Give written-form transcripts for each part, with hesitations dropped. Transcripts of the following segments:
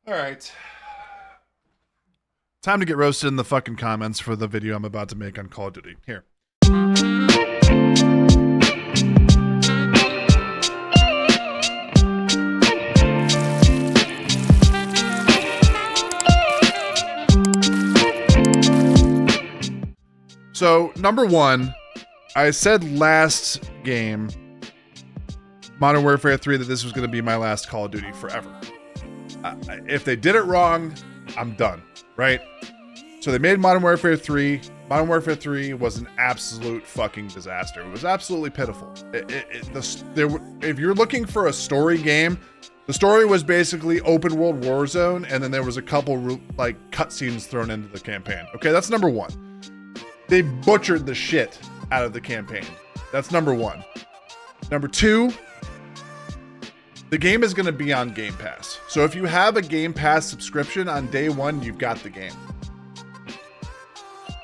All right. Time to get roasted in the fucking comments for the video I'm about to make on Call of Duty. Here. So, number one, I said last game, Modern Warfare 3, that this was going to be my last Call of Duty forever. If they did it wrong, I'm done, right? So they made Modern Warfare 3. Modern Warfare 3 was an absolute fucking disaster. It was absolutely pitiful. If you're looking for a story game, the story was basically open world Warzone, and then there was a couple like cutscenes thrown into the campaign. Okay, that's number one. They butchered the shit out of the campaign. That's number one. Number two, the game is going to be on Game Pass. So if you have a Game Pass subscription on day one, you've got the game.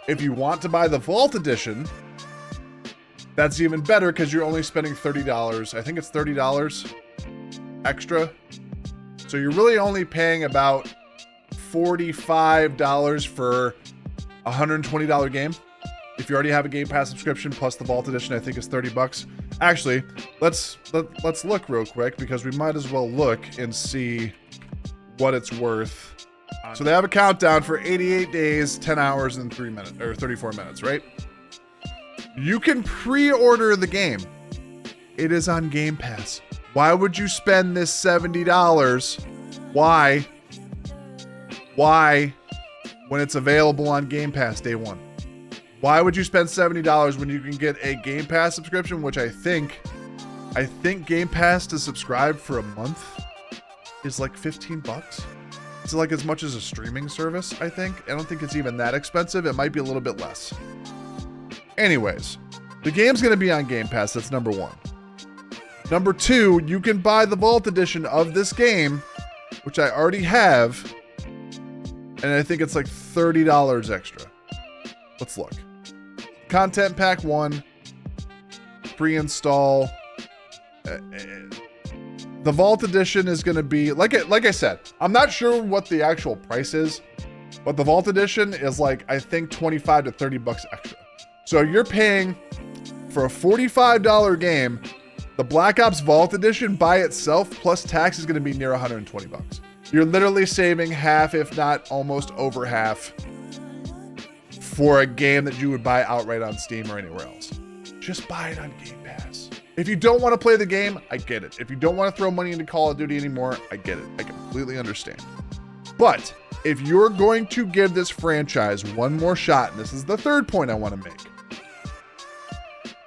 If you want to buy the Vault Edition, that's even better because you're only spending $30. I think it's $30 extra. So you're really only paying about $45 for a $120 game. If you already have a Game Pass subscription plus the Vault Edition, I think it's $30. Actually, let's look real quick because we might as well look and see what it's worth. So they have a countdown for 88 days, 10 hours, and 3 minutes or 34 minutes, right? You can pre-order the game. It is on Game Pass. Why would you spend this $70? Why? When it's available on Game Pass day one? Why would you spend $70 when you can get a Game Pass subscription, which I think Game Pass to subscribe for a month is like $15. It's like as much as a streaming service, I think. I don't think it's even that expensive. It might be a little bit less. Anyways, the game's going to be on Game Pass. That's number one. Number two, you can buy the Vault Edition of this game, which I already have, and I think it's like $30 extra. Let's look. Content Pack 1, pre-install. The Vault Edition is going to be, like I said, I'm not sure what the actual price is, but the Vault Edition is like, I think 25 to $30 extra. So you're paying for a $45 game. The Black Ops Vault Edition by itself plus tax is going to be near $120. You're literally saving half, if not almost over half, for a game that you would buy outright on Steam or anywhere else. Just buy it on Game Pass. If you don't want to play the game, I get it. If you don't want to throw money into Call of Duty anymore, I get it. I completely understand. But if you're going to give this franchise one more shot, and this is the third point I want to make.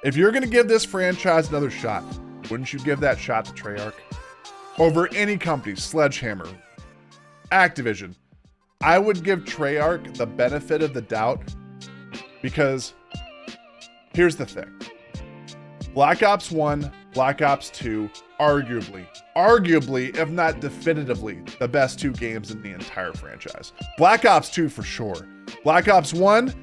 If you're going to give this franchise another shot, wouldn't you give that shot to Treyarch? Over any company, Sledgehammer, Activision, I would give Treyarch the benefit of the doubt because here's the thing. Black Ops 1, Black Ops 2, arguably, if not definitively, the best two games in the entire franchise. Black Ops 2 for sure. Black Ops 1,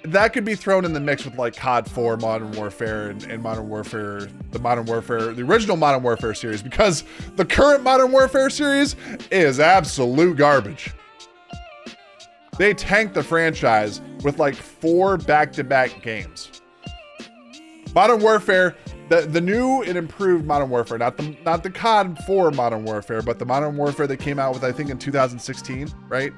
that could be thrown in the mix with like COD 4, Modern Warfare, and Modern Warfare, the original Modern Warfare series, because the current Modern Warfare series is absolute garbage. They tanked the franchise with like 4 back-to-back games. Modern Warfare, the new and improved Modern Warfare, not the COD 4 Modern Warfare, but the Modern Warfare that came out with, I think, in 2016, right?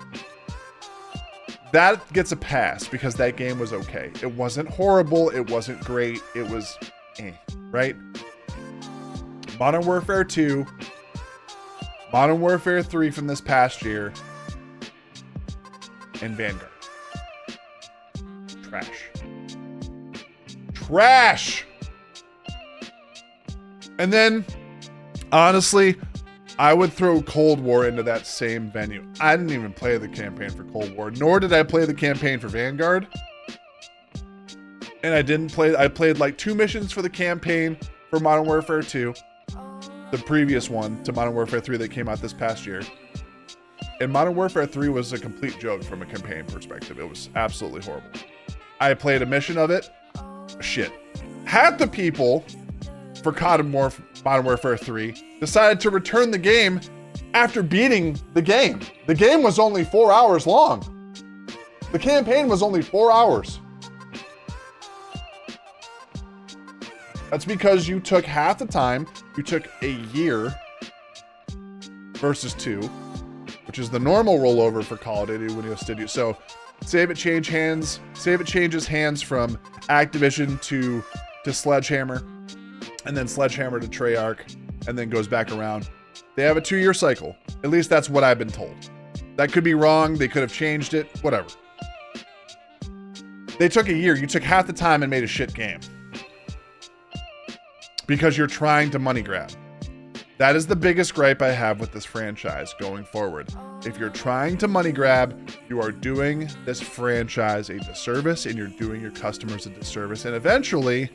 That gets a pass because that game was okay. It wasn't horrible. It wasn't great. It was right? Modern Warfare 2, Modern Warfare 3 from this past year, and Vanguard. Trash. And then, honestly, I would throw Cold War into that same venue. I didn't even play the campaign for Cold War, nor did I play the campaign for Vanguard. And I played like 2 missions for the campaign for Modern Warfare 2, the previous one to Modern Warfare 3 that came out this past year. And Modern Warfare 3 was a complete joke from a campaign perspective. It was absolutely horrible. I played a mission of it. Shit. Half the people for COD and Modern Warfare 3 decided to return the game after beating the game. The game was only 4 hours long. The campaign was only 4 hours. That's because you took half the time. You took a year versus 2, which is the normal rollover for Call of Duty when you studio. So save it changes hands from Activision to Sledgehammer, and then Sledgehammer to Treyarch, and then goes back around. They have a 2-year cycle. At least that's what I've been told. That could be wrong. They could have changed it, whatever. They took a year. You took half the time and made a shit game. Because you're trying to money grab. That is the biggest gripe I have with this franchise going forward. If you're trying to money grab, you are doing this franchise a disservice, and you're doing your customers a disservice. And eventually,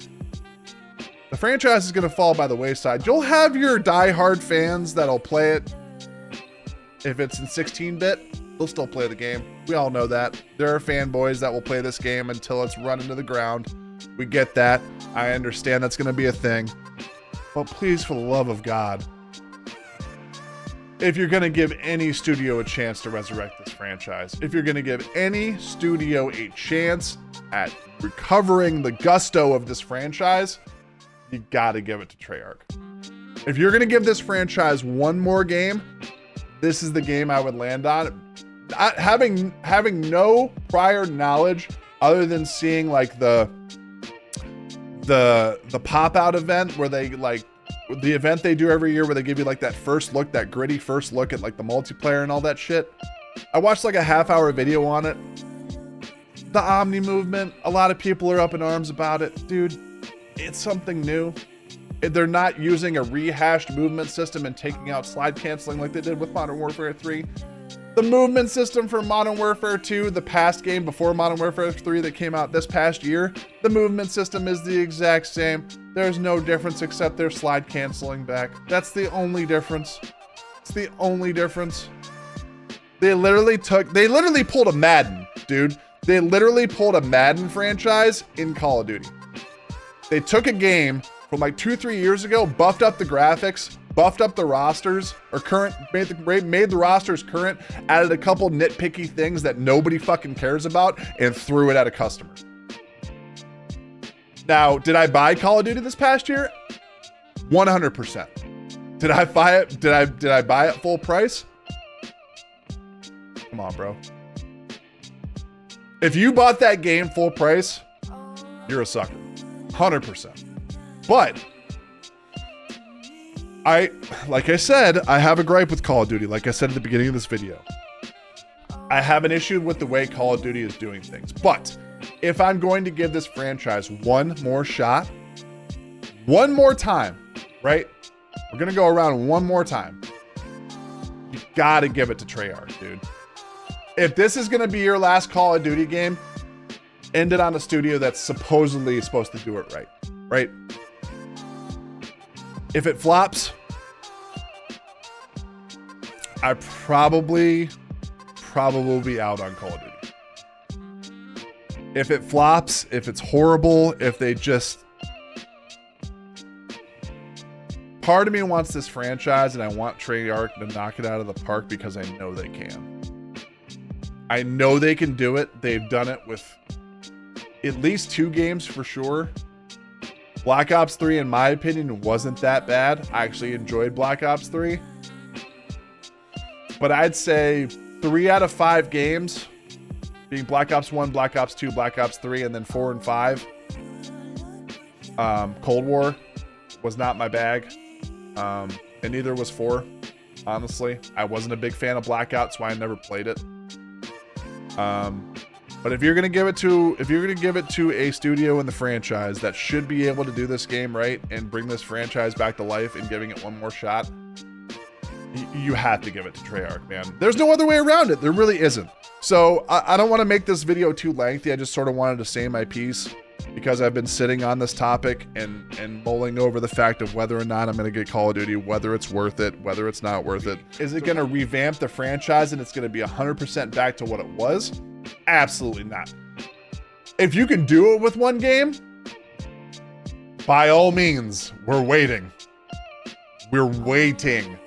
the franchise is going to fall by the wayside. You'll have your diehard fans that'll play it. If it's in 16-bit, they'll still play the game. We all know that. There are fanboys that will play this game until it's run into the ground. We get that. I understand that's going to be a thing. But please, for the love of God, if you're going to give any studio a chance to resurrect this franchise, if you're going to give any studio a chance at recovering the gusto of this franchise, you got to give it to Treyarch. If you're going to give this franchise one more game, this is the game I would land on. Having no prior knowledge other than seeing like the pop-out event where they like the event they do every year where they give you like that first look, that gritty first look at like the multiplayer and all that shit. I watched like a half-hour video on it. The Omni movement, a lot of people are up in arms about it. Dude, it's something new. They're not using a rehashed movement system and taking out slide canceling like they did with Modern Warfare 3. The movement system for Modern Warfare 2, the past game before Modern Warfare 3 that came out this past year, the movement system is the exact same. There's no difference except they're slide canceling back. That's the only difference. It's the only difference. They literally pulled a Madden, dude. They literally pulled a Madden franchise in Call of Duty. They took a game from like 2-3 years ago, buffed up the graphics, buffed up the rosters, or made the rosters current, added a couple nitpicky things that nobody fucking cares about, and threw it at a customer. Now, did I buy Call of Duty this past year? 100%. Did I buy it? Did I buy it full price? Come on, bro. If you bought that game full price, you're a sucker. 100%. But like I said, I have a gripe with Call of Duty. Like I said at the beginning of this video, I have an issue with the way Call of Duty is doing things. But if I'm going to give this franchise one more shot, one more time, right? We're going to go around one more time. You got to give it to Treyarch, dude. If this is going to be your last Call of Duty game, end it on a studio that's supposedly supposed to do it right, right? If it flops, I probably will be out on Call of Duty. If it flops, if it's horrible, if they just... Part of me wants this franchise and I want Treyarch to knock it out of the park because I know they can. I know they can do it. They've done it with at least 2 games for sure. Black Ops 3, in my opinion, wasn't that bad. I actually enjoyed Black Ops 3. But I'd say 3 out of 5 games, being Black Ops 1, Black Ops 2, Black Ops 3, and then 4 and 5, Cold War was not my bag. And neither was 4, honestly. I wasn't a big fan of Blackout, so I never played it. But if you're gonna give it to a studio in the franchise that should be able to do this game right and bring this franchise back to life and giving it one more shot, you have to give it to Treyarch, man. There's no other way around it. There really isn't. So I don't want to make this video too lengthy. I just sort of wanted to say my piece because I've been sitting on this topic and mulling over the fact of whether or not I'm going to get Call of Duty, whether it's worth it, whether it's not worth it. Is it going to revamp the franchise and it's going to be 100% back to what it was? Absolutely not. If you can do it with one game, by all means, we're waiting. We're waiting.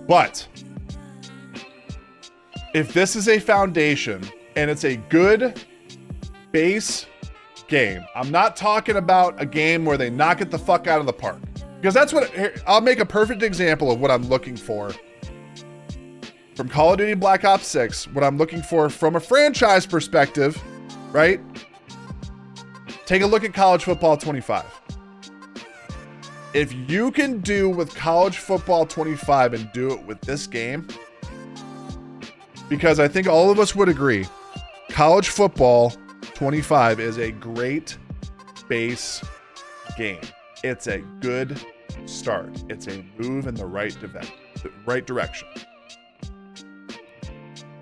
But if this is a foundation and it's a good base game, I'm not talking about a game where they knock it the fuck out of the park, because that's what, I'll make a perfect example of what I'm looking for from Call of Duty Black Ops 6, what I'm looking for from a franchise perspective, right? Take a look at College Football 25. If you can do with College Football 25 and do it with this game, because I think all of us would agree, College Football 25 is a great base game. It's a good start. It's a move in the right direction.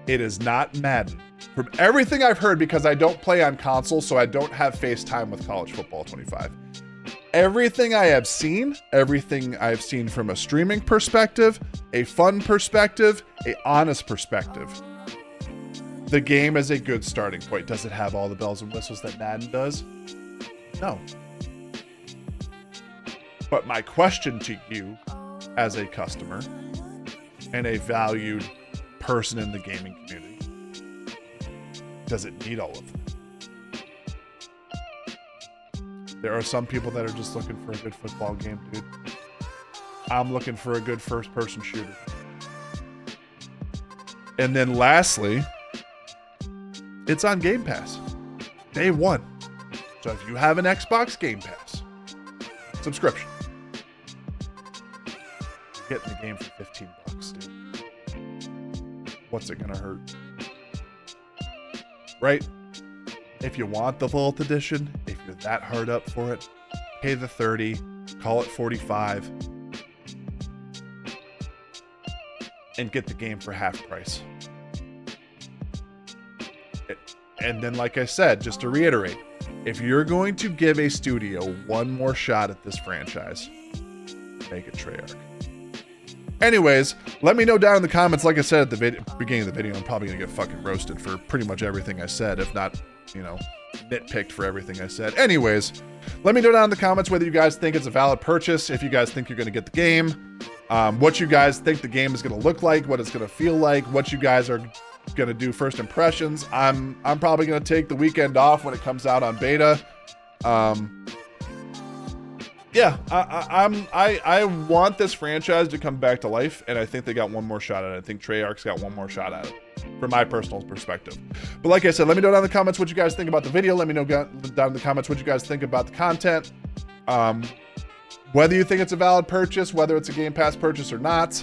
It is not Madden. From everything I've heard, because I don't play on console, so I don't have FaceTime with College Football 25. Everything I have seen, everything I've seen from a streaming perspective, a fun perspective, a honest perspective, the game is a good starting point. Does it have all the bells and whistles that Madden does? No. But my question to you as a customer and a valued person in the gaming community, does it need all of them? There are some people that are just looking for a good football game, dude. I'm looking for a good first-person shooter. And then lastly, it's on Game Pass. Day one. So if you have an Xbox Game Pass subscription, you're getting the game for $15, dude. What's it gonna hurt? Right? If you want the Vault Edition, if you're that hard up for it, pay the $30, call it $45, and get the game for half price. And then, like I said, just to reiterate, if you're going to give a studio one more shot at this franchise, make it Treyarch. Anyways, let me know down in the comments. Like I said at the beginning of the video, I'm probably gonna get fucking roasted for pretty much everything I said, if not, you know, nitpicked for everything I said. Anyways, let me know down in the comments whether you guys think it's a valid purchase, if you guys think you're gonna get the game, what you guys think the game is gonna look like, what it's gonna feel like, what you guys are gonna do first impressions. I'm probably gonna take the weekend off when it comes out on beta. Yeah, I want this franchise to come back to life, and I think they got one more shot at it. I think Treyarch's got one more shot at it, from my personal perspective. But like I said, let me know down in the comments what you guys think about the video. Let me know down in the comments what you guys think about the content. Whether you think it's a valid purchase, whether it's a Game Pass purchase or not.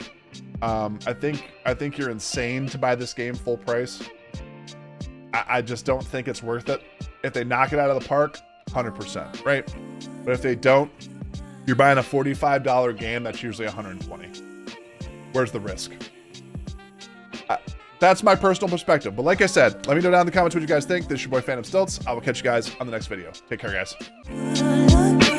I think you're insane to buy this game full price. I just don't think it's worth it. If they knock it out of the park, 100%, right? But if they don't, you're buying a $45 game that's usually $120. Where's the risk? That's my personal perspective. But like I said, let me know down in the comments what you guys think. This is your boy Phantxm. I will catch you guys on the next video. Take care, guys.